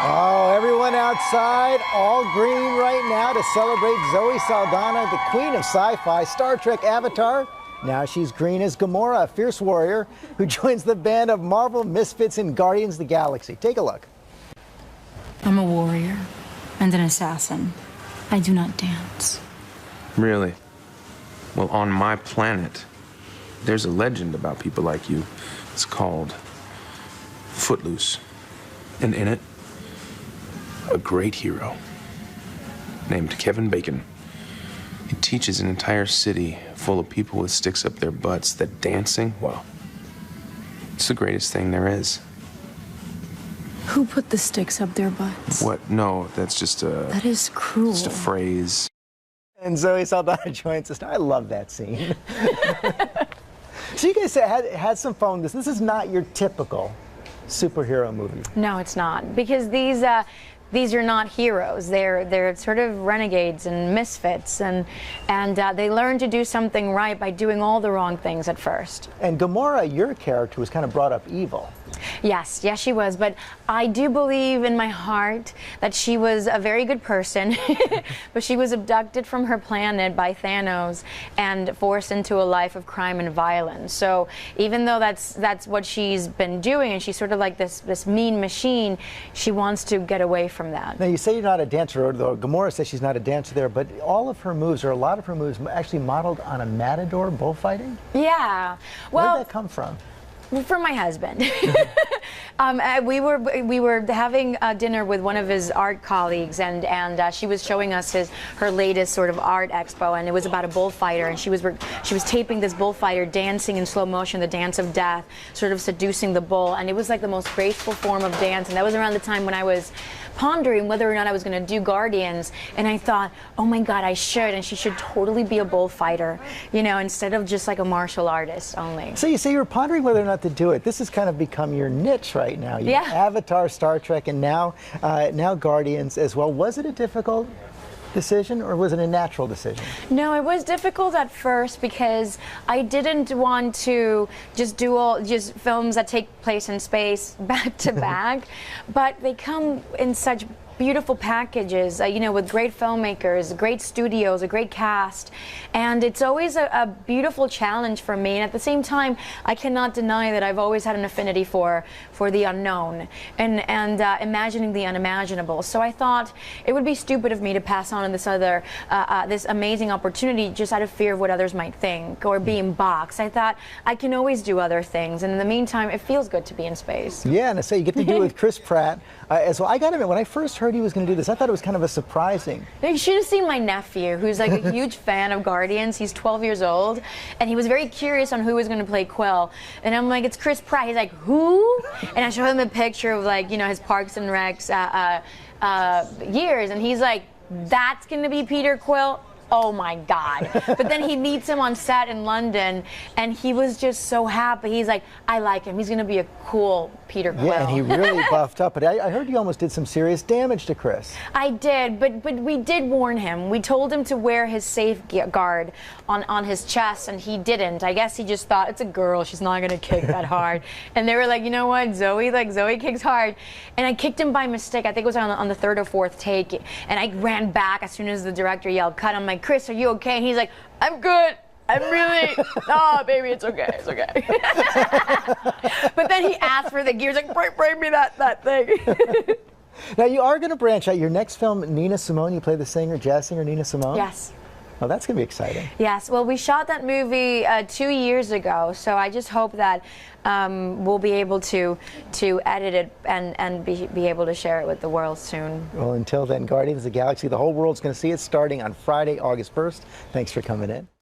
Oh, everyone outside, all green right now to celebrate Zoe Saldana, the queen of sci-fi, Star Trek Avatar. Now she's green as Gamora, a fierce warrior who joins the band of Marvel misfits in Guardians of the Galaxy. Take a look. I'm a warrior and an assassin. I do not dance. Really? Well, on my planet, there's a legend about people like you. It's called Footloose. And in it, a great hero named Kevin Bacon. He teaches an entire city full of people with sticks up their butts that dancing, well, it's the greatest thing there is. Who put the sticks up their butts? What? No, that's just a... That is cruel. Just a phrase. And Zoe Saldana joins us now. I love that scene. So you guys had some fun with this. This is not your typical superhero movie. No, it's not, because these are not heroes. They're sort of renegades and misfits, and they learn to do something right by doing all the wrong things at first. And Gamora, your character, was kind of brought up evil. Yes, she was, but I do believe in my heart that she was a very good person, but she was abducted from her planet by Thanos and forced into a life of crime and violence. So even though that's what she's been doing, and she's sort of like this mean machine, she wants to get away from that. Now you say you're not a dancer, though Gamora says she's not a dancer there, but all of her moves, or a lot of her moves, actually modeled on a matador bullfighting? Yeah. Well, where did that come from? From my husband. We were having dinner with one of his art colleagues, and she was showing us her latest sort of art expo, and it was about a bullfighter, and she was taping this bullfighter dancing in slow motion, the dance of death, sort of seducing the bull, and it was like the most graceful form of dance. And that was around the time when I was pondering whether or not I was going to do Guardians, and I thought, oh my God, I should, and she should totally be a bullfighter, you know, instead of just like a martial artist only. So you say you were pondering whether or not to do it. This has kind of become your niche right now. Yeah. Avatar, Star Trek, and now Guardians as well. Was it a difficult decision, or was it a natural decision? No, it was difficult at first because I didn't want to just do just films that take place in space back to back, but they come in such beautiful packages, you know, with great filmmakers, great studios, a great cast, and it's always a beautiful challenge for me. And at the same time, I cannot deny that I've always had an affinity for the unknown and imagining the unimaginable. So I thought it would be stupid of me to pass on this other this amazing opportunity just out of fear of what others might think or being boxed. I thought I can always do other things, and in the meantime, it feels good to be in space. Yeah, and I say you get to do it with Chris Pratt as well. I got to admit, when I first heard he was going to do this, I thought it was kind of a surprising. You should have seen my nephew, who's like a huge fan of Guardians. He's 12 years old, and he was very curious on who was going to play Quill. And I'm like, it's Chris Pratt. He's like, who? And I showed him a picture of, like, you know, his Parks and Recs years, and he's like, that's going to be Peter Quill? Oh my God. But then he meets him on set in London, and he was just so happy. He's like, I like him. He's going to be a cool Peter Quill. Yeah, and he really buffed up. But I heard you almost did some serious damage to Chris. I did, but we did warn him. We told him to wear his safeguard on his chest, and he didn't. I guess he just thought, it's a girl. She's not going to kick that hard. And they were like, you know what, Zoe kicks hard. And I kicked him by mistake. I think it was on the third or fourth take. And I ran back as soon as the director yelled, cut. I'm like, Chris, are you okay? And he's like, I'm good. I'm really, oh, baby, it's okay, it's okay. But then he asked for the gears, like, bring me that thing. Now, you are going to branch out. Your next film, Nina Simone, you play the singer, jazz singer Nina Simone? Yes. Oh, that's going to be exciting. Yes, well, we shot that movie 2 years ago, so I just hope that we'll be able to edit it and be able to share it with the world soon. Well, until then, Guardians of the Galaxy, the whole world's going to see it starting on Friday, August 1st. Thanks for coming in.